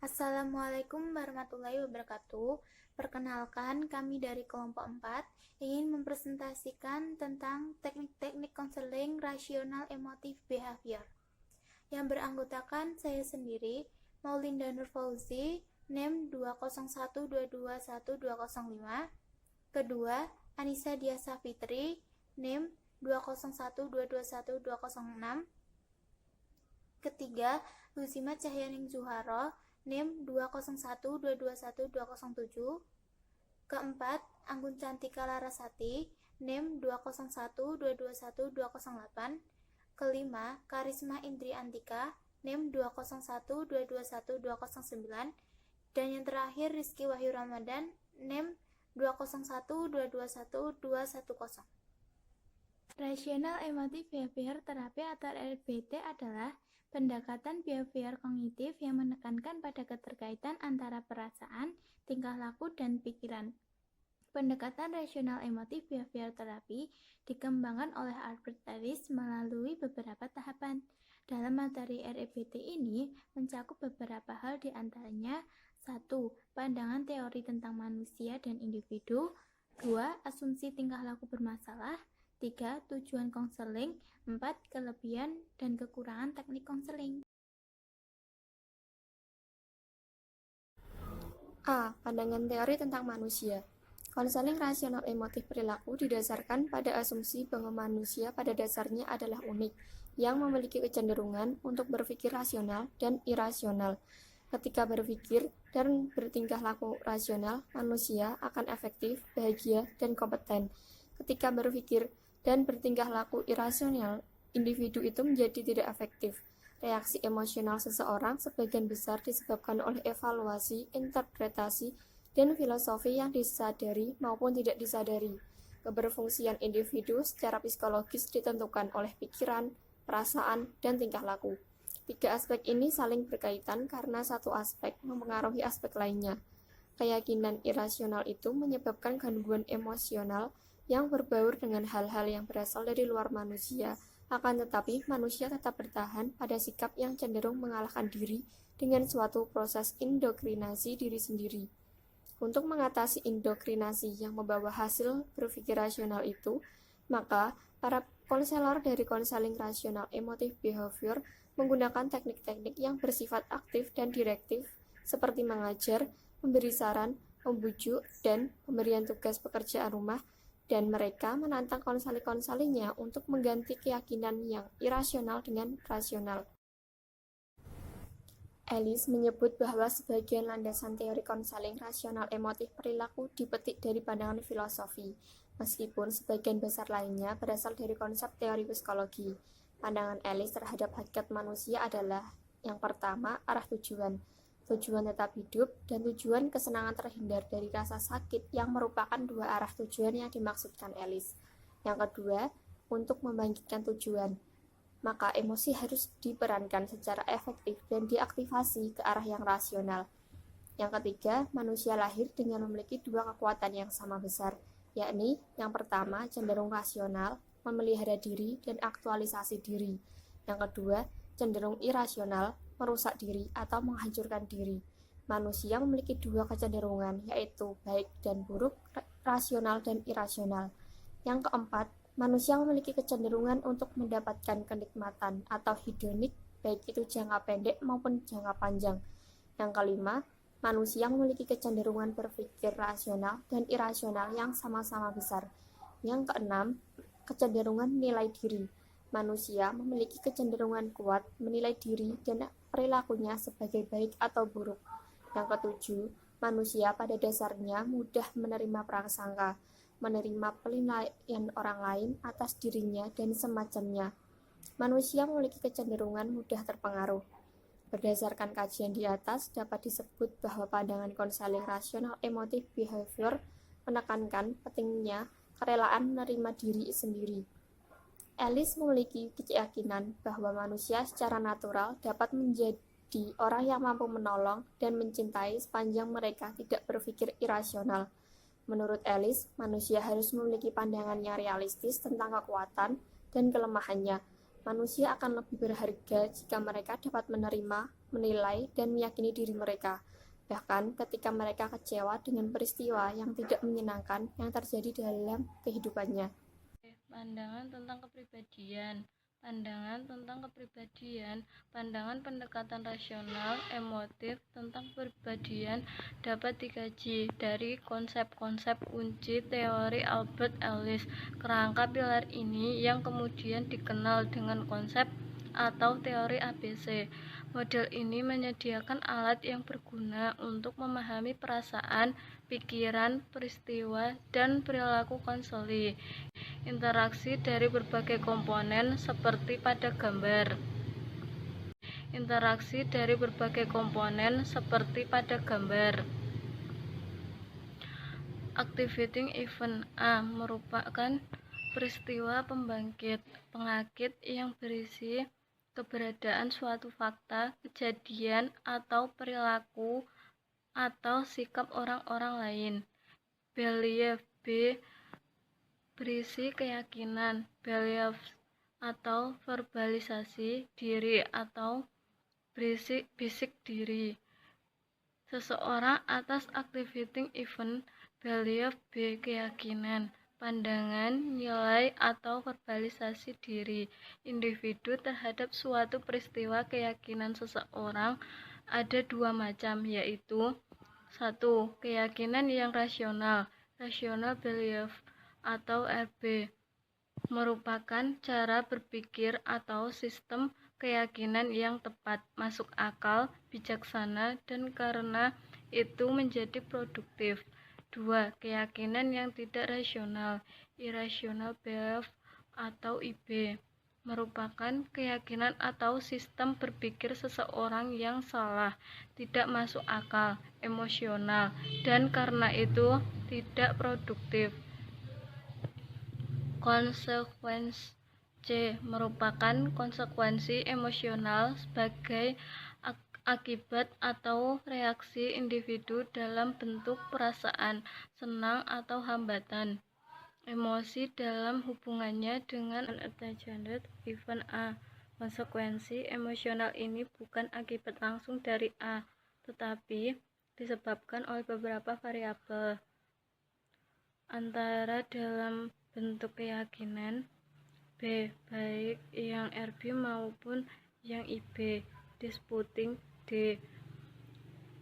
Assalamualaikum warahmatullahi wabarakatuh. Perkenalkan, kami dari kelompok 4 ingin mempresentasikan tentang teknik-teknik konseling rasional emotif behavior yang beranggotakan saya sendiri, Maulinda Nurfauzi, NEM 201221205. Kedua, Anissa Diasa Fitri, NEM 201221206. Ketiga, Luzima Cahyaning Zuharo, NEM 201221207. Keempat, Anggun Cantika Larasati, NEM 201221208. Kelima, Karisma Indri Antika, NEM 201221209. Dan yang terakhir, Rizky Wahyu Ramadan, NEM 201221210. Rational Emotive Behavior Therapy atau RBT adalah pendekatan behavior kognitif yang menekankan pada keterkaitan antara perasaan, tingkah laku, dan pikiran. Pendekatan Rational Emotive Behavior Therapy dikembangkan oleh Albert Ellis melalui beberapa tahapan. Dalam materi REBT ini mencakup beberapa hal, di antaranya 1. Pandangan teori tentang manusia dan individu. 2. Asumsi tingkah laku bermasalah. 3. Tujuan konseling. 4. Kelebihan dan kekurangan teknik konseling. A. Pandangan teori tentang manusia. Konseling rasional emotif perilaku didasarkan pada asumsi bahwa manusia pada dasarnya adalah unik, yang memiliki kecenderungan untuk berpikir rasional dan irasional. Ketika berpikir dan bertingkah laku rasional, manusia akan efektif, bahagia, dan kompeten. Ketika berpikir dan bertingkah laku irasional, individu itu menjadi tidak efektif. Reaksi emosional seseorang sebagian besar disebabkan oleh evaluasi, interpretasi, dan filosofi yang disadari maupun tidak disadari. Keberfungsian individu secara psikologis ditentukan oleh pikiran, perasaan, dan tingkah laku. Tiga aspek ini saling berkaitan karena satu aspek mempengaruhi aspek lainnya. Keyakinan irasional itu menyebabkan gangguan emosional yang berbaur dengan hal-hal yang berasal dari luar manusia. Akan tetapi, manusia tetap bertahan pada sikap yang cenderung mengalahkan diri dengan suatu proses indokrinasi diri sendiri. Untuk mengatasi indokrinasi yang membawa hasil berpikir rasional itu, maka para konselor dari konseling rasional emotif behavior menggunakan teknik-teknik yang bersifat aktif dan direktif, seperti mengajar, memberi saran, membujuk, dan pemberian tugas pekerjaan rumah, dan mereka menantang konseling-konselingnya untuk mengganti keyakinan yang irasional dengan rasional. Ellis menyebut bahwa sebagian landasan teori konseling rasional emotif perilaku dipetik dari pandangan filosofi, meskipun sebagian besar lainnya berasal dari konsep teori psikologi. Pandangan Ellis terhadap hakikat manusia adalah, yang pertama, arah tujuan tetap hidup, dan tujuan kesenangan terhindar dari rasa sakit yang merupakan dua arah tujuan yang dimaksudkan Ellis. Yang kedua, untuk membangkitkan tujuan, maka emosi harus diperankan secara efektif dan diaktifasi ke arah yang rasional. Yang ketiga, manusia lahir dengan memiliki dua kekuatan yang sama besar, yakni yang pertama cenderung rasional, memelihara diri dan aktualisasi diri. Yang kedua, cenderung irasional, merusak diri atau menghancurkan diri. Manusia memiliki dua kecenderungan, yaitu baik dan buruk, rasional dan irasional. Yang keempat, manusia memiliki kecenderungan untuk mendapatkan kenikmatan atau hedonik, baik itu jangka pendek maupun jangka panjang. Yang kelima, manusia memiliki kecenderungan berpikir rasional dan irasional yang sama-sama besar. Yang keenam, kecenderungan nilai diri. Manusia memiliki kecenderungan kuat menilai diri dan perilakunya sebagai baik atau buruk. Yang ketujuh, manusia pada dasarnya mudah menerima prasangka, menerima penilaian orang lain atas dirinya dan semacamnya. Manusia memiliki kecenderungan mudah terpengaruh. Berdasarkan kajian di atas, dapat disebut bahwa pandangan konseling rasional emotif behavior menekankan pentingnya kerelaan menerima diri sendiri. Ellis memiliki keyakinan bahwa manusia secara natural dapat menjadi orang yang mampu menolong dan mencintai sepanjang mereka tidak berpikir irasional. Menurut Ellis, manusia harus memiliki pandangan yang realistis tentang kekuatan dan kelemahannya. Manusia akan lebih berharga jika mereka dapat menerima, menilai, dan meyakini diri mereka, bahkan ketika mereka kecewa dengan peristiwa yang tidak menyenangkan yang terjadi dalam kehidupannya. Pandangan tentang kepribadian. Pandangan pendekatan rasional, emotif tentang kepribadian dapat dikaji dari konsep-konsep kunci teori Albert Ellis. Kerangka pilar ini yang kemudian dikenal dengan konsep atau teori ABC. Model ini menyediakan alat yang berguna untuk memahami perasaan, pikiran, peristiwa, dan perilaku konseli. Interaksi dari berbagai komponen seperti pada gambar. Activating event A merupakan peristiwa pengakit yang berisi keberadaan suatu fakta, kejadian, atau perilaku atau sikap orang-orang lain. Belief B berisi keyakinan, beliefs, atau verbalisasi diri atau bisik diri seseorang atas activating event. Belief B keyakinan, pandangan, nilai, atau verbalisasi diri individu terhadap suatu peristiwa. Keyakinan seseorang ada dua macam, yaitu 1. Keyakinan yang rasional, rational belief, atau RB, merupakan cara berpikir atau sistem keyakinan yang tepat, masuk akal, bijaksana, dan karena itu menjadi produktif. 2. Keyakinan yang tidak rasional, irrational belief, atau IB, merupakan keyakinan atau sistem berpikir seseorang yang salah, tidak masuk akal, emosional, dan karena itu tidak produktif. Konsekuensi C merupakan konsekuensi emosional sebagai akibat atau reaksi individu dalam bentuk perasaan senang atau hambatan emosi dalam hubungannya dengan unattached event A. Konsekuensi emosional ini bukan akibat langsung dari A, tetapi disebabkan oleh beberapa variabel, antara dalam bentuk keyakinan B, baik yang RB maupun yang IB. Disputing D,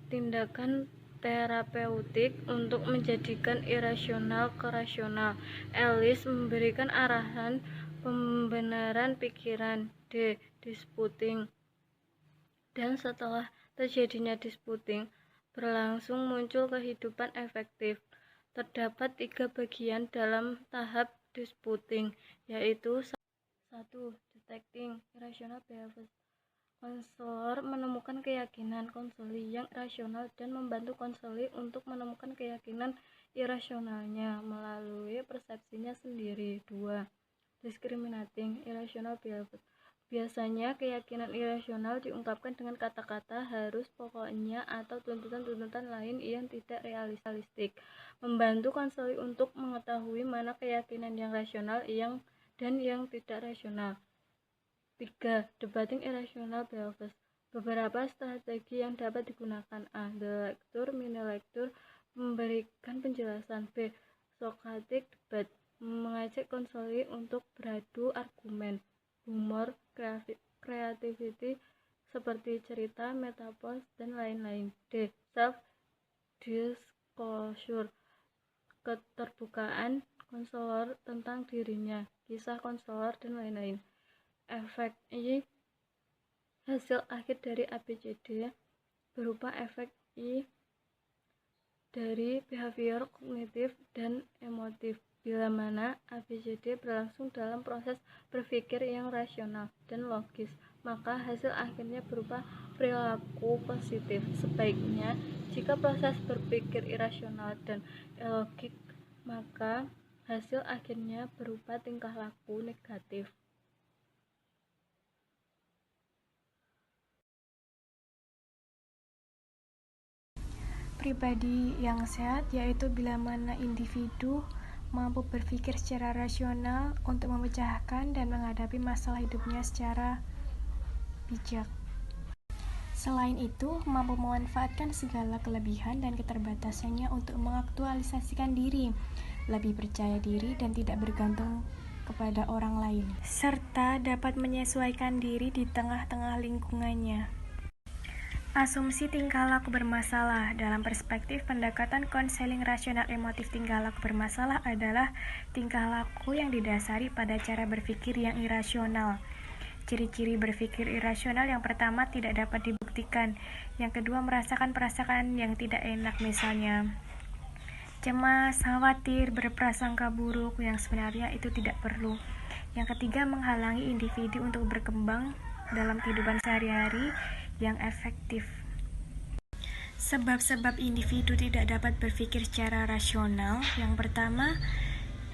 tindakan terapeutik untuk menjadikan irasional ke rasional. Ellis memberikan arahan pembenaran pikiran. D, disputing. Dan setelah terjadinya disputing, berlangsung muncul kehidupan efektif. Terdapat 3 bagian dalam tahap disputing, yaitu 1. Detecting irrational beliefs. Konselor menemukan keyakinan konseli yang rasional dan membantu konseli untuk menemukan keyakinan irasionalnya melalui persepsinya sendiri. 2. Discriminating irrational beliefs. Biasanya keyakinan irasional diungkapkan dengan kata-kata, harus, pokoknya, atau tuntutan-tuntutan lain yang tidak realistik, membantu konseli untuk mengetahui mana keyakinan yang rasional dan yang tidak rasional. 3. Debating irrational beliefs. Beberapa strategi yang dapat digunakan. A. The lecture, mini lecture, memberikan penjelasan. B. Socratic debate, mengajak konseli untuk beradu argumen. Humor, creativity, seperti cerita, metaphor, dan lain-lain. D. Self-disclosure, keterbukaan konselor tentang dirinya, kisah konselor, dan lain-lain. Efek I, hasil akhir dari ABCD berupa efek I dari behavior kognitif dan emotif, bila mana ABCD berlangsung dalam proses berpikir yang rasional dan logis, maka hasil akhirnya berupa perilaku positif. Sebaiknya, jika proses berpikir irasional dan ilogik, maka hasil akhirnya berupa tingkah laku negatif. Pribadi yang sehat yaitu bila mana individu mampu berpikir secara rasional untuk memecahkan dan menghadapi masalah hidupnya secara bijak. Selain itu, mampu memanfaatkan segala kelebihan dan keterbatasannya untuk mengaktualisasikan diri, lebih percaya diri dan tidak bergantung kepada orang lain, serta dapat menyesuaikan diri di tengah-tengah lingkungannya. Asumsi tingkah laku bermasalah. Dalam perspektif pendekatan konseling rasional emotif, tingkah laku bermasalah adalah tingkah laku yang didasari pada cara berpikir yang irasional. Ciri-ciri berpikir irasional: yang pertama, tidak dapat dibuktikan. Yang kedua, merasakan perasaan yang tidak enak, misalnya cemas, khawatir, berprasangka buruk yang sebenarnya itu tidak perlu. Yang ketiga, menghalangi individu untuk berkembang dalam kehidupan sehari-hari yang efektif. Sebab-sebab individu tidak dapat berpikir secara rasional. Yang pertama,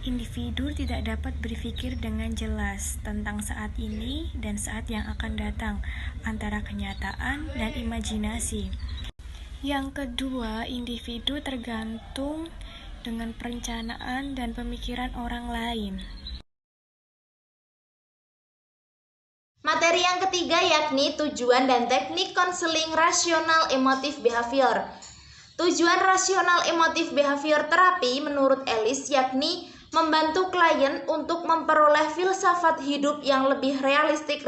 individu tidak dapat berpikir dengan jelas tentang saat ini dan saat yang akan datang, antara kenyataan dan imajinasi. Yang kedua, individu tergantung dengan perencanaan dan pemikiran orang lain. Materi yang ketiga yakni tujuan dan teknik konseling rasional emotif behavior. Tujuan rasional emotif behavior terapi menurut Ellis yakni membantu klien untuk memperoleh filsafat hidup yang lebih realistik,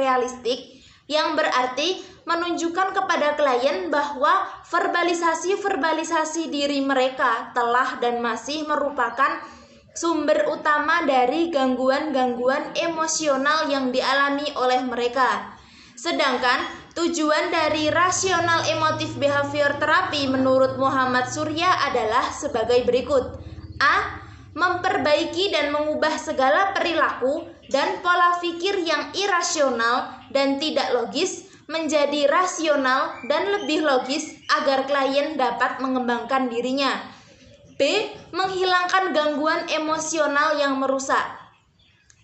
yang berarti menunjukkan kepada klien bahwa verbalisasi diri mereka telah dan masih merupakan sumber utama dari gangguan-gangguan emosional yang dialami oleh mereka. Sedangkan tujuan dari rasional emotif behavior terapi menurut Muhammad Surya adalah sebagai berikut. A. Memperbaiki dan mengubah segala perilaku dan pola pikir yang irasional dan tidak logis menjadi rasional dan lebih logis agar klien dapat mengembangkan dirinya. B. Menghilangkan gangguan emosional yang merusak.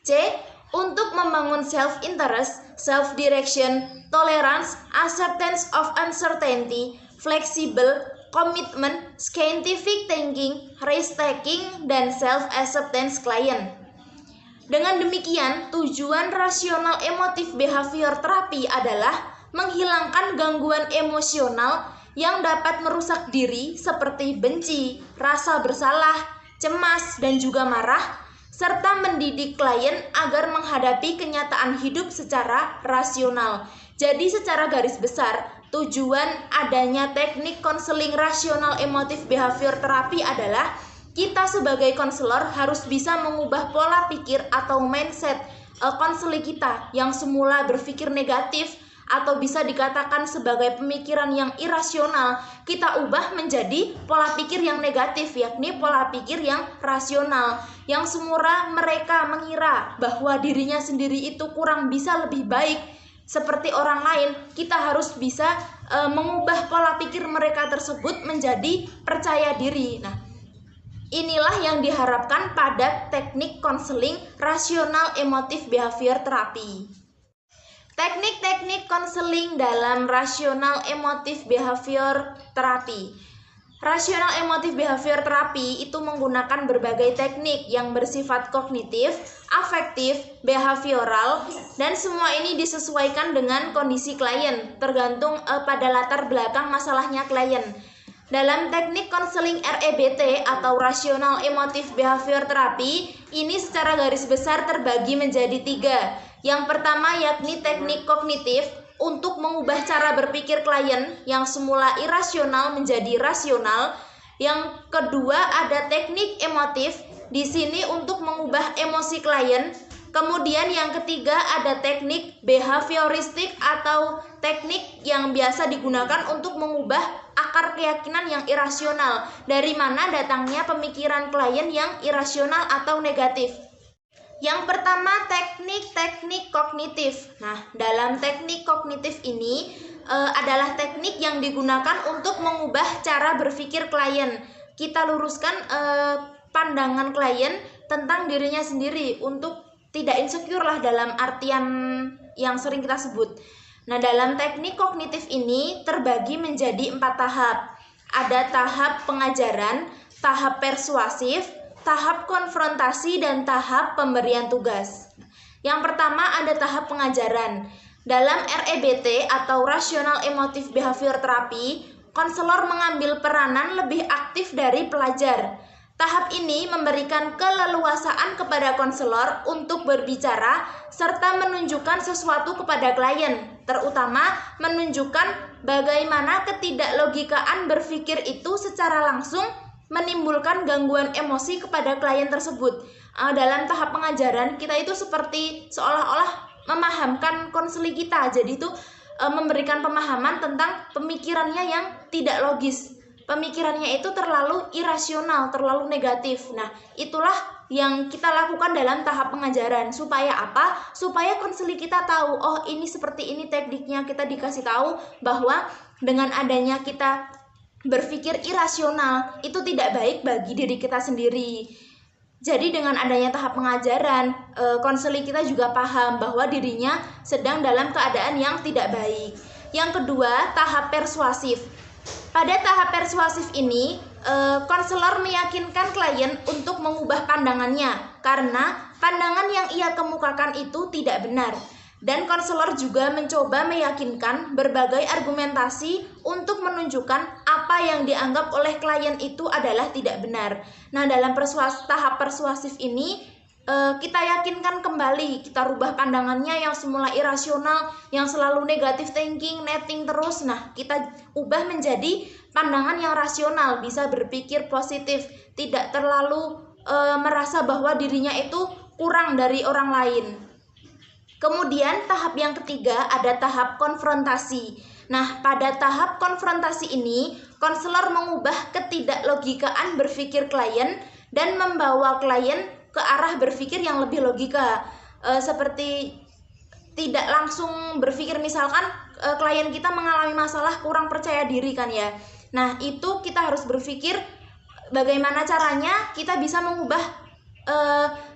C. Untuk membangun self-interest, self-direction, tolerance, acceptance of uncertainty, flexible, commitment, scientific thinking, risk-taking, dan self-acceptance klien. Dengan demikian, tujuan rasional emotif behavior terapi adalah menghilangkan gangguan emosional yang dapat merusak diri seperti benci, rasa bersalah, cemas, dan juga marah, serta mendidik klien agar menghadapi kenyataan hidup secara rasional. Jadi secara garis besar, tujuan adanya teknik konseling rasional emotif behavior terapi adalah kita sebagai konselor harus bisa mengubah pola pikir atau mindset konseling kita yang semula berpikir negatif atau bisa dikatakan sebagai pemikiran yang irasional, kita ubah menjadi pola pikir yang negatif, yakni pola pikir yang rasional. Yang semula mereka mengira bahwa dirinya sendiri itu kurang bisa lebih baik seperti orang lain, kita harus bisa mengubah pola pikir mereka tersebut menjadi percaya diri. Nah, inilah yang diharapkan pada teknik konseling rasional emotif behavior terapi. Teknik-teknik konseling dalam rasional emotif behavior terapi. Rasional emotif behavior terapi itu menggunakan berbagai teknik yang bersifat kognitif, afektif, behavioral, dan semua ini disesuaikan dengan kondisi klien, tergantung pada latar belakang masalahnya klien. Dalam teknik konseling REBT atau rasional emotif behavior terapi, ini secara garis besar terbagi menjadi 3. Yang pertama yakni teknik kognitif untuk mengubah cara berpikir klien yang semula irasional menjadi rasional. Yang kedua ada teknik emotif, di sini untuk mengubah emosi klien. Kemudian yang ketiga ada teknik behavioristik atau teknik yang biasa digunakan untuk mengubah akar keyakinan yang irasional, dari mana datangnya pemikiran klien yang irasional atau negatif. Yang pertama teknik kognitif. Nah, dalam teknik kognitif ini adalah teknik yang digunakan untuk mengubah cara berpikir klien. Kita luruskan pandangan klien tentang dirinya sendiri untuk tidak insecure lah dalam artian yang sering kita sebut. Nah, dalam teknik kognitif ini terbagi menjadi 4 tahap. Ada tahap pengajaran, tahap persuasif, tahap konfrontasi dan tahap pemberian tugas. Yang pertama ada tahap pengajaran. Dalam REBT atau Rational Emotive Behavior Therapy, konselor mengambil peranan lebih aktif dari pelajar. Tahap ini memberikan keleluasaan kepada konselor untuk berbicara serta menunjukkan sesuatu kepada klien, terutama menunjukkan bagaimana ketidaklogikaan berpikir itu secara langsung menimbulkan gangguan emosi kepada klien tersebut. Dalam tahap pengajaran, kita itu seperti seolah-olah memahamkan konseli kita, jadi itu memberikan pemahaman tentang pemikirannya yang tidak logis. Pemikirannya itu terlalu irasional, terlalu negatif. Nah, itulah yang kita lakukan dalam tahap pengajaran. Supaya apa? Supaya konseli kita tahu, oh ini seperti ini tekniknya. Kita dikasih tahu bahwa dengan adanya kita berpikir irasional, itu tidak baik bagi diri kita sendiri. Jadi dengan adanya tahap pengajaran, konseli kita juga paham bahwa dirinya sedang dalam keadaan yang tidak baik. Yang kedua, tahap persuasif. Pada tahap persuasif ini, konselor meyakinkan klien untuk mengubah pandangannya karena pandangan yang ia kemukakan itu tidak benar. Dan konselor juga mencoba meyakinkan berbagai argumentasi untuk menunjukkan apa yang dianggap oleh klien itu adalah tidak benar. Nah, dalam tahap persuasif ini, kita yakinkan kembali, kita rubah pandangannya yang semula irasional, yang selalu negative thinking, netting terus. Nah, kita ubah menjadi pandangan yang rasional, bisa berpikir positif, tidak terlalu merasa bahwa dirinya itu kurang dari orang lain. Kemudian tahap yang ketiga ada tahap konfrontasi. Nah, pada tahap konfrontasi ini, konselor mengubah ketidaklogikaan berpikir klien dan membawa klien ke arah berpikir yang lebih logika. Seperti tidak langsung berpikir, misalkan klien kita mengalami masalah kurang percaya diri kan ya. Nah, itu kita harus berpikir bagaimana caranya kita bisa mengubah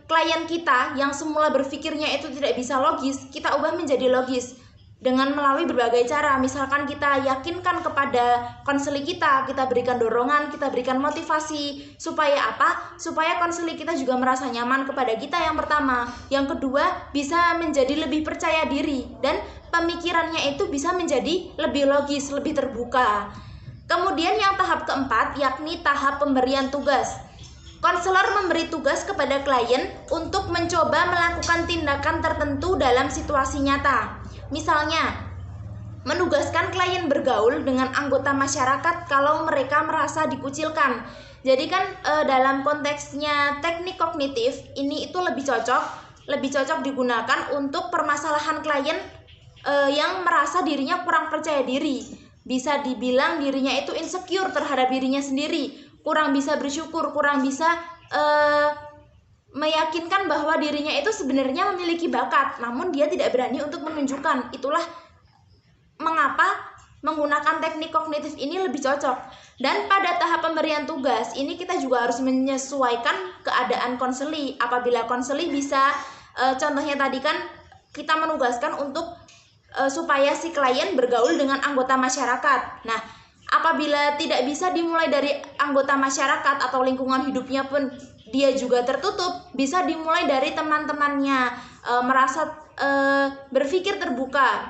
klien kita yang semula berpikirnya itu tidak bisa logis, kita ubah menjadi logis dengan melalui berbagai cara. Misalkan kita yakinkan kepada konseli kita berikan dorongan, kita berikan motivasi. Supaya apa? Supaya konseli kita juga merasa nyaman kepada kita yang pertama. Yang kedua, bisa menjadi lebih percaya diri dan pemikirannya itu bisa menjadi lebih logis, lebih terbuka. Kemudian yang tahap keempat yakni tahap pemberian tugas. Konselor memberi tugas kepada klien untuk mencoba melakukan tindakan tertentu dalam situasi nyata. Misalnya, menugaskan klien bergaul dengan anggota masyarakat kalau mereka merasa dikucilkan. Jadi kan dalam konteksnya teknik kognitif ini itu lebih cocok digunakan untuk permasalahan klien yang merasa dirinya kurang percaya diri. Bisa dibilang dirinya itu insecure terhadap dirinya sendiri, kurang bisa bersyukur, kurang bisa meyakinkan bahwa dirinya itu sebenarnya memiliki bakat, namun dia tidak berani untuk menunjukkan. Itulah mengapa menggunakan teknik kognitif ini lebih cocok. Dan pada tahap pemberian tugas ini kita juga harus menyesuaikan keadaan konseli. Apabila konseli bisa, contohnya tadi kan kita menugaskan untuk supaya si klien bergaul dengan anggota masyarakat. Nah, apabila tidak bisa dimulai dari anggota masyarakat atau lingkungan hidupnya pun dia juga tertutup, bisa dimulai dari teman-temannya, merasa berpikir terbuka,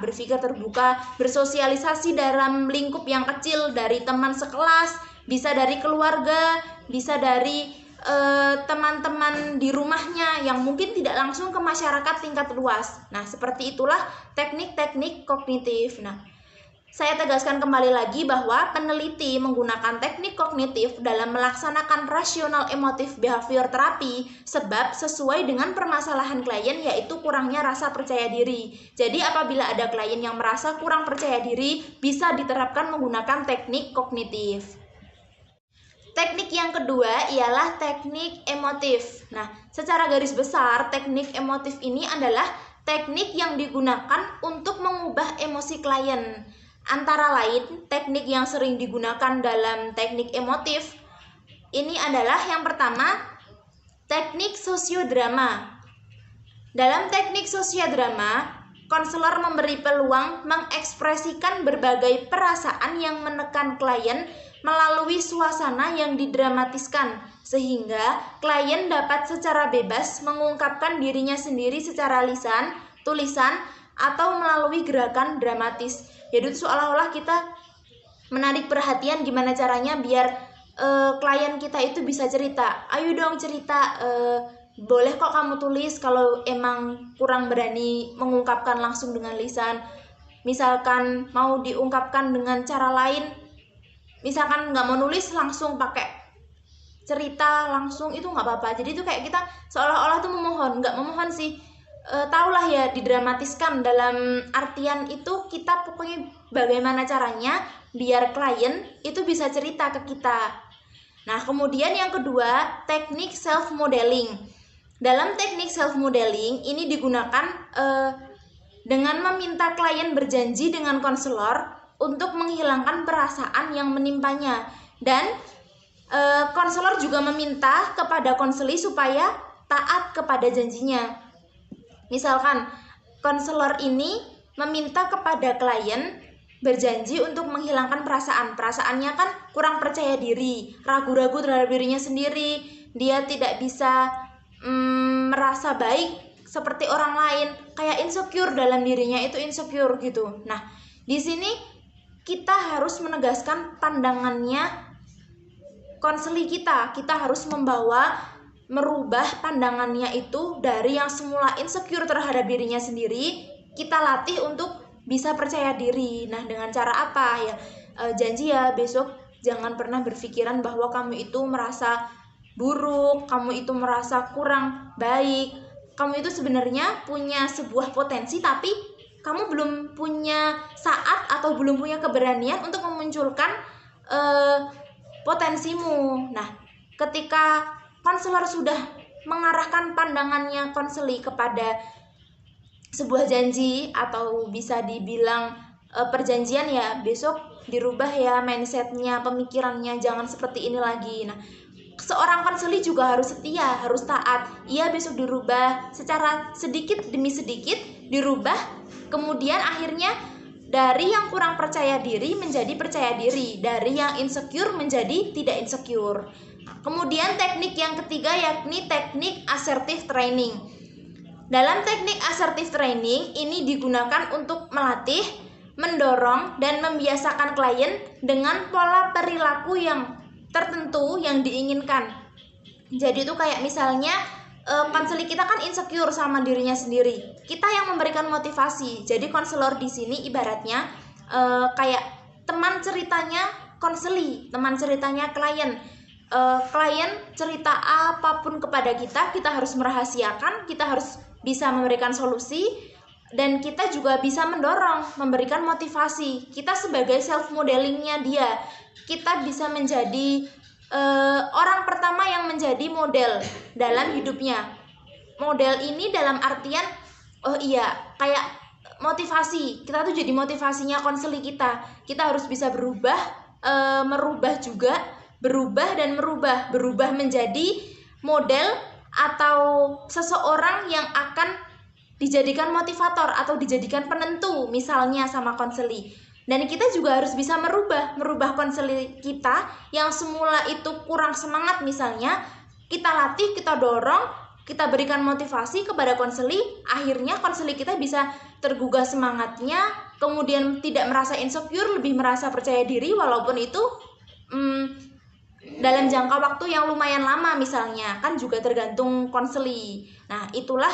bersosialisasi dalam lingkup yang kecil, dari teman sekelas, bisa dari keluarga, bisa dari teman-teman di rumahnya yang mungkin tidak langsung ke masyarakat tingkat luas. Nah, seperti itulah teknik-teknik kognitif. Nah, saya tegaskan kembali lagi bahwa peneliti menggunakan teknik kognitif dalam melaksanakan rational emotive behavior therapy sebab sesuai dengan permasalahan klien, yaitu kurangnya rasa percaya diri. Jadi apabila ada klien yang merasa kurang percaya diri, bisa diterapkan menggunakan teknik kognitif. Teknik yang kedua ialah teknik emotif. Nah, secara garis besar teknik emotif ini adalah teknik yang digunakan untuk mengubah emosi klien. Antara lain, teknik yang sering digunakan dalam teknik emotif ini adalah yang pertama, teknik sosiodrama. Dalam teknik sosiodrama, konselor memberi peluang mengekspresikan berbagai perasaan yang menekan klien melalui suasana yang didramatiskan. sehingga klien dapat secara bebas mengungkapkan dirinya sendiri secara lisan, tulisan, atau melalui gerakan dramatis. Jadi itu seolah-olah kita menarik perhatian gimana caranya biar klien kita itu bisa cerita. Ayo dong cerita, boleh kok kamu tulis kalau emang kurang berani mengungkapkan langsung dengan lisan. Misalkan mau diungkapkan dengan cara lain, misalkan nggak mau nulis langsung pakai cerita langsung, itu nggak apa-apa. Jadi itu kayak kita seolah-olah tuh memohon, nggak memohon sih, tahulah ya didramatiskan, dalam artian itu kita pokoknya bagaimana caranya biar klien itu bisa cerita ke kita. Nah, kemudian yang kedua, teknik self modeling. Dalam teknik self modeling ini digunakan dengan meminta klien berjanji dengan konselor untuk menghilangkan perasaan yang menimpanya, dan konselor juga meminta kepada konseli supaya taat kepada janjinya. Misalkan konselor ini meminta kepada klien berjanji untuk menghilangkan perasaannya kan kurang percaya diri, ragu-ragu terhadap dirinya sendiri, dia tidak bisa merasa baik seperti orang lain, kayak insecure dalam dirinya, itu insecure gitu. Nah, di sini kita harus menegaskan pandangannya konseli kita harus merubah pandangannya itu dari yang semula insecure terhadap dirinya sendiri, kita latih untuk bisa percaya diri. Nah, dengan cara apa ya? Janji ya besok jangan pernah berpikiran bahwa kamu itu merasa buruk, kamu itu merasa kurang baik. Kamu itu sebenarnya punya sebuah potensi, tapi kamu belum punya saat atau belum punya keberanian untuk memunculkan potensimu. Nah, ketika konselor sudah mengarahkan pandangannya konseli kepada sebuah janji atau bisa dibilang perjanjian, ya besok dirubah ya mindsetnya, pemikirannya, jangan seperti ini lagi. Nah, seorang konseli juga harus setia, harus taat. Ia besok dirubah secara sedikit demi sedikit, dirubah, kemudian akhirnya dari yang kurang percaya diri menjadi percaya diri, dari yang insecure menjadi tidak insecure. Kemudian teknik yang ketiga yakni teknik assertive training. Dalam teknik assertive training ini digunakan untuk melatih, mendorong, dan membiasakan klien dengan pola perilaku yang tertentu yang diinginkan. Jadi itu kayak misalnya konseli kita kan insecure sama dirinya sendiri, kita yang memberikan motivasi. Jadi konselor di sini ibaratnya kayak teman ceritanya konseli, teman ceritanya klien. Klien cerita apapun kepada kita harus merahasiakan, kita harus bisa memberikan solusi, dan kita juga bisa mendorong, memberikan motivasi. Kita sebagai self modelingnya dia, kita bisa menjadi orang pertama yang menjadi model dalam hidupnya. Model ini dalam artian, oh iya, kayak motivasi. Kita tuh jadi motivasinya konseli kita. Kita harus bisa berubah, merubah juga, berubah dan berubah menjadi model atau seseorang yang akan dijadikan motivator atau dijadikan penentu misalnya sama konseli. Dan kita juga harus bisa merubah konseli kita yang semula itu kurang semangat misalnya, kita latih, kita dorong, kita berikan motivasi kepada konseli, akhirnya konseli kita bisa tergugah semangatnya, kemudian tidak merasa insecure, lebih merasa percaya diri, walaupun itu dalam jangka waktu yang lumayan lama misalnya, kan juga tergantung konseli. Nah, itulah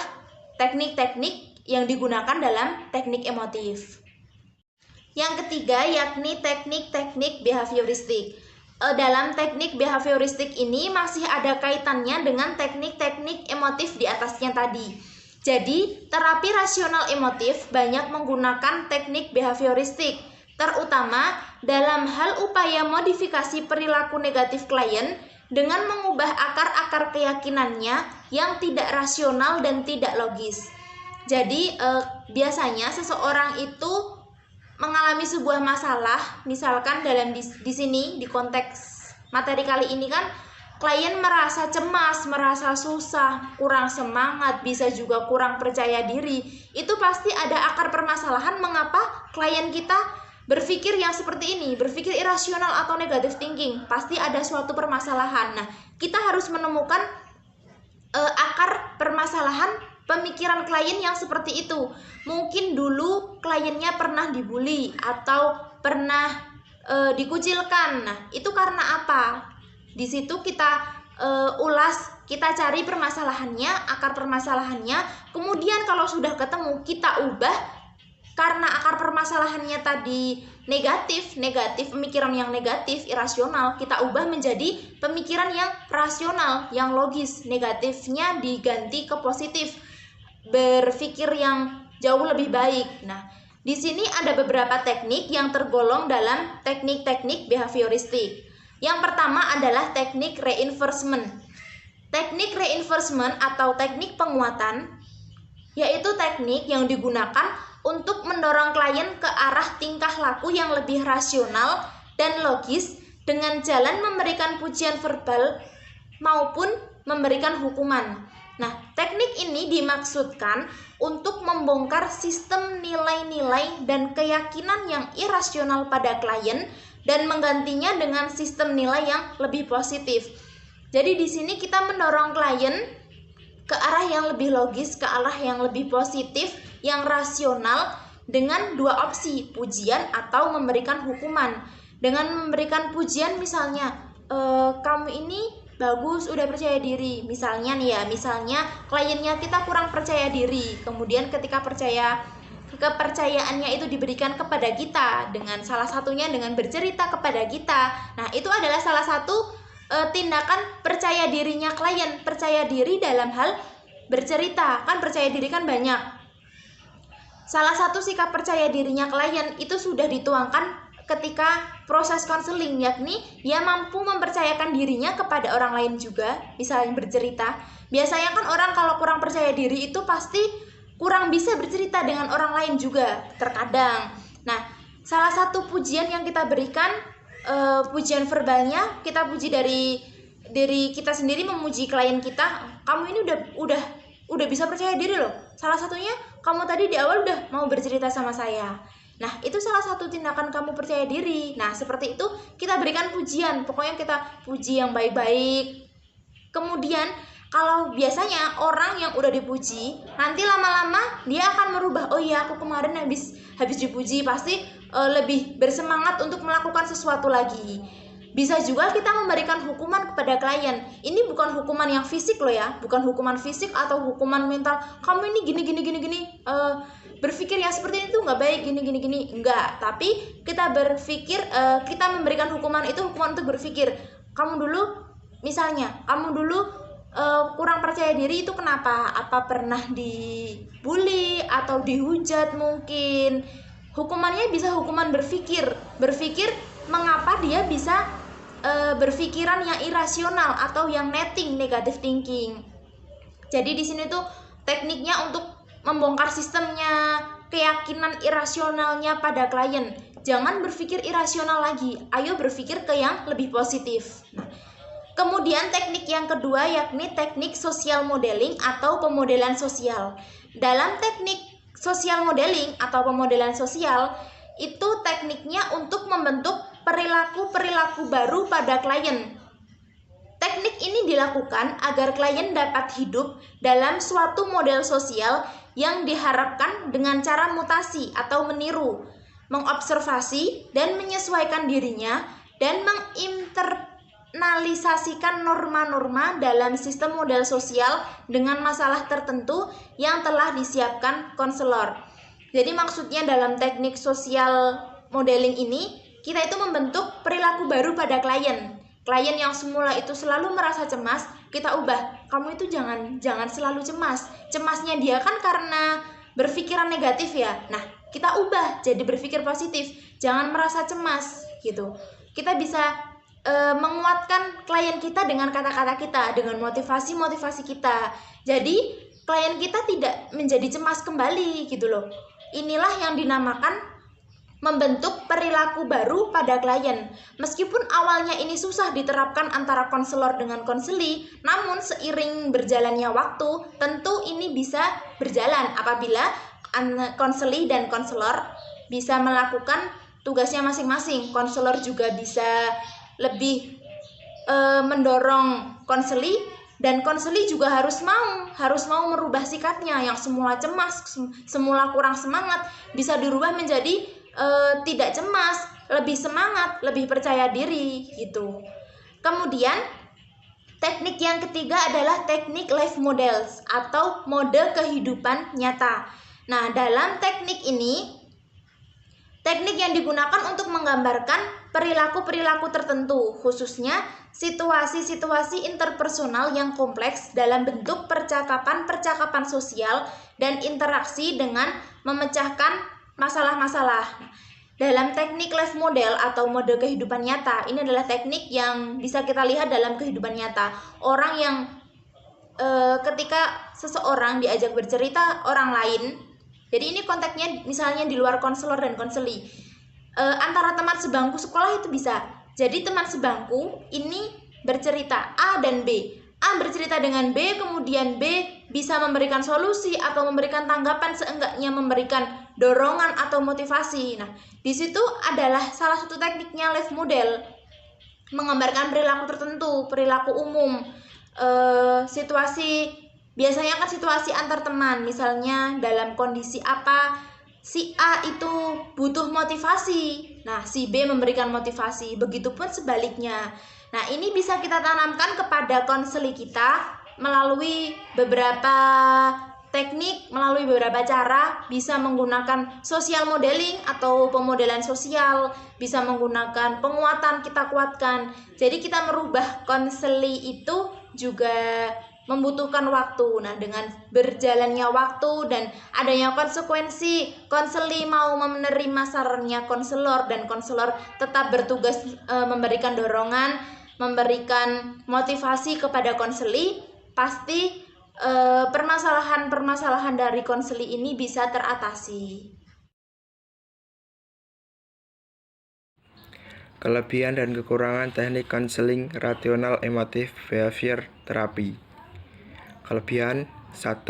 teknik-teknik yang digunakan dalam teknik emotif. Yang ketiga yakni teknik-teknik behavioristik. Dalam teknik behavioristik ini masih ada kaitannya dengan teknik-teknik emotif di atasnya tadi. Jadi, terapi rasional emotif banyak menggunakan teknik behavioristik, terutama dalam hal upaya modifikasi perilaku negatif klien dengan mengubah akar-akar keyakinannya yang tidak rasional dan tidak logis. Jadi, biasanya seseorang itu mengalami sebuah masalah, misalkan dalam di sini di konteks materi kali ini kan klien merasa cemas, merasa susah, kurang semangat, bisa juga kurang percaya diri. Itu pasti ada akar permasalahan mengapa klien kita berpikir yang seperti ini, berpikir irasional atau negative thinking, pasti ada suatu permasalahan. Nah, kita harus menemukan akar permasalahan pemikiran klien yang seperti itu. Mungkin dulu kliennya pernah dibully atau pernah dikucilkan. Nah, itu karena apa? Di situ kita ulas, kita cari permasalahannya, akar permasalahannya. Kemudian kalau sudah ketemu, kita ubah. Karena akar permasalahannya tadi negatif, pemikiran yang negatif, irasional, kita ubah menjadi pemikiran yang rasional, yang logis. Negatifnya diganti ke positif, berpikir yang jauh lebih baik. Nah, di sini ada beberapa teknik yang tergolong dalam teknik-teknik behavioristik. Yang pertama adalah teknik reinforcement. Teknik reinforcement atau teknik penguatan yaitu teknik yang digunakan untuk mendorong klien ke arah tingkah laku yang lebih rasional dan logis dengan jalan memberikan pujian verbal maupun memberikan hukuman. Nah, teknik ini dimaksudkan untuk membongkar sistem nilai-nilai dan keyakinan yang irasional pada klien dan menggantinya dengan sistem nilai yang lebih positif. Jadi di sini kita mendorong klien ke arah yang lebih logis, ke arah yang lebih positif, yang rasional dengan dua opsi, pujian atau memberikan hukuman. Dengan memberikan pujian misalnya, kamu ini bagus, udah percaya diri. Misalnya nih ya, misalnya kliennya kita kurang percaya diri. Kemudian ketika kepercayaannya itu diberikan kepada kita dengan salah satunya dengan bercerita kepada kita. Nah, itu adalah salah satu tindakan percaya dirinya klien, percaya diri dalam hal bercerita. Kan percaya diri kan banyak. Salah satu sikap percaya dirinya klien itu sudah dituangkan ketika proses konseling, yakni dia mampu mempercayakan dirinya kepada orang lain juga, misalnya bercerita. Biasanya kan orang kalau kurang percaya diri itu pasti kurang bisa bercerita dengan orang lain juga terkadang. Nah, salah satu pujian yang kita berikan, pujian verbalnya, kita puji dari kita sendiri, memuji klien kita. Kamu ini udah bisa percaya diri loh. Salah satunya kamu tadi di awal udah mau bercerita sama saya. Nah, itu salah satu tindakan kamu percaya diri. Nah, seperti itu kita berikan pujian. Pokoknya kita puji yang baik-baik. Kemudian kalau biasanya orang yang udah dipuji, nanti lama-lama dia akan merubah. Oh iya, aku kemarin habis dipuji, pasti lebih bersemangat untuk melakukan sesuatu lagi. Bisa juga kita memberikan hukuman kepada klien. Ini bukan hukuman yang fisik loh ya, bukan hukuman fisik atau hukuman mental. Kamu ini gini, berpikir yang seperti itu nggak baik, gini, enggak. Tapi kita berpikir, kita memberikan hukuman itu hukuman untuk berpikir. Kamu dulu kurang percaya diri itu kenapa? Apa pernah dibully atau dihujat mungkin? Hukumannya bisa hukuman berpikir mengapa dia bisa berpikiran yang irasional atau yang negative thinking. Jadi di sini tuh tekniknya untuk membongkar sistemnya, keyakinan irasionalnya pada klien. Jangan berpikir irasional lagi, ayo berpikir ke yang lebih positif. Nah, kemudian teknik yang kedua yakni teknik social modeling atau pemodelan sosial. Dalam teknik social modeling atau pemodelan sosial itu tekniknya untuk membentuk perilaku-perilaku baru pada klien. Teknik ini dilakukan agar klien dapat hidup dalam suatu model sosial yang diharapkan dengan cara mutasi atau meniru, mengobservasi dan menyesuaikan dirinya dan menginternalisasikan norma-norma dalam sistem model sosial dengan masalah tertentu yang telah disiapkan konselor. Jadi maksudnya dalam teknik social modeling ini kita itu membentuk perilaku baru pada klien. Klien yang semula itu selalu merasa cemas, kita ubah. Kamu itu jangan selalu cemas. Cemasnya dia kan karena berpikiran negatif ya. Nah, kita ubah jadi berpikir positif. Jangan merasa cemas gitu. Kita bisa menguatkan klien kita dengan kata-kata kita, dengan motivasi kita. Jadi klien kita tidak menjadi cemas kembali gitu loh. Inilah yang dinamakan membentuk perilaku baru pada klien. Meskipun awalnya ini susah diterapkan antara konselor dengan konseli, namun seiring berjalannya waktu, tentu ini bisa berjalan apabila konseli dan konselor bisa melakukan tugasnya masing-masing. Konselor juga bisa lebih mendorong konseli, dan konseli juga harus mau merubah sikapnya yang semula cemas, semula kurang semangat, bisa dirubah menjadi tidak cemas, lebih semangat, lebih percaya diri gitu. Kemudian teknik yang ketiga adalah teknik life models atau mode kehidupan nyata. Nah, dalam teknik ini, teknik yang digunakan untuk menggambarkan perilaku-perilaku tertentu, khususnya situasi-situasi interpersonal yang kompleks dalam bentuk percakapan-percakapan sosial dan interaksi dengan memecahkan masalah-masalah. Dalam teknik life model atau mode kehidupan nyata, ini adalah teknik yang bisa kita lihat dalam kehidupan nyata. Orang yang ketika seseorang diajak bercerita orang lain, jadi ini konteksnya misalnya di luar konselor dan konseli, antara teman sebangku sekolah itu bisa. Jadi teman sebangku ini bercerita A dan B. A bercerita dengan B, kemudian B bisa memberikan solusi atau memberikan tanggapan, seenggaknya memberikan dorongan atau motivasi. Nah, di situ adalah salah satu tekniknya life model, menggambarkan perilaku tertentu, perilaku umum, situasi, biasanya kan situasi antar teman, misalnya dalam kondisi apa si A itu butuh motivasi, nah si B memberikan motivasi, begitupun sebaliknya. Nah, ini bisa kita tanamkan kepada konseli kita melalui beberapa teknik, melalui beberapa cara, bisa menggunakan social modeling atau pemodelan sosial, bisa menggunakan penguatan, kita kuatkan. Jadi kita merubah konseli itu juga membutuhkan waktu. Nah, dengan berjalannya waktu dan adanya konsekuensi, konseli mau menerima sarannya konselor dan konselor tetap bertugas memberikan dorongan, memberikan motivasi kepada konseli, pasti permasalahan-permasalahan dari konseli ini bisa teratasi. Kelebihan dan kekurangan teknik konseling rasional emotif behavior terapi. Kelebihan 1.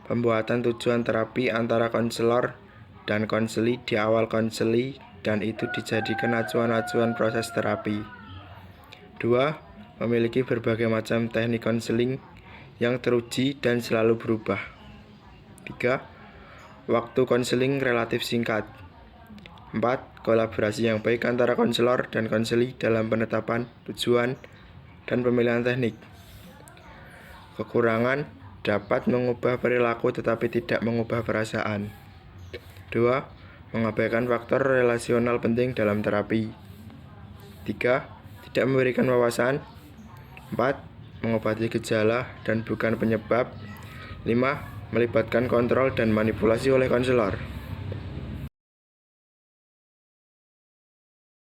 Pembuatan tujuan terapi antara konselor dan konseli di awal konseli, dan itu dijadikan acuan-acuan proses terapi. 2. Memiliki berbagai macam teknik konseling yang teruji dan selalu berubah. 3. Waktu konseling relatif singkat. 4. Kolaborasi yang baik antara konselor dan konseli dalam penetapan tujuan dan pemilihan teknik. Kekurangan dapat mengubah perilaku tetapi tidak mengubah perasaan. 2. Mengabaikan faktor relasional penting dalam terapi. 3. Tidak memberikan wawasan. 4. Mengobati gejala dan bukan penyebab. 5. Melibatkan kontrol dan manipulasi oleh konselor.